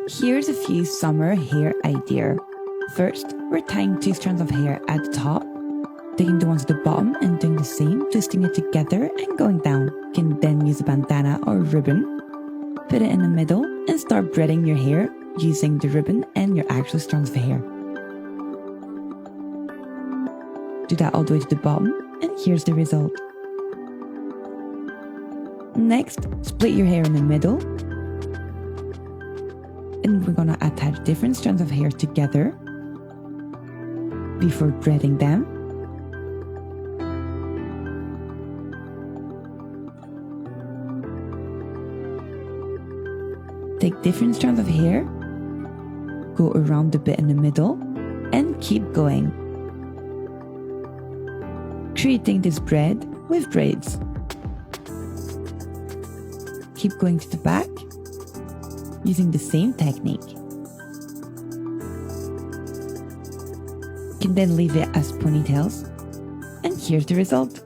Here's a few summer hair ideas. First, we're tying 2 strands of hair at the top, taking the ones at the bottom and doing the same, twisting it together and going down. You can then use a bandana or ribbon, put it in the middle and start braiding your hair using the ribbon and your actual strands of hair. Do that all the way to the bottom and here's the result. Next, split your hair in the middle and we're gonna attach different strands of hair together before braiding them. Take different strands of hair, go around the bit in the middle, and keep going, creating this braid with braids. Keep going to the back, using the same technique. You can then leave it as ponytails, and here's the result.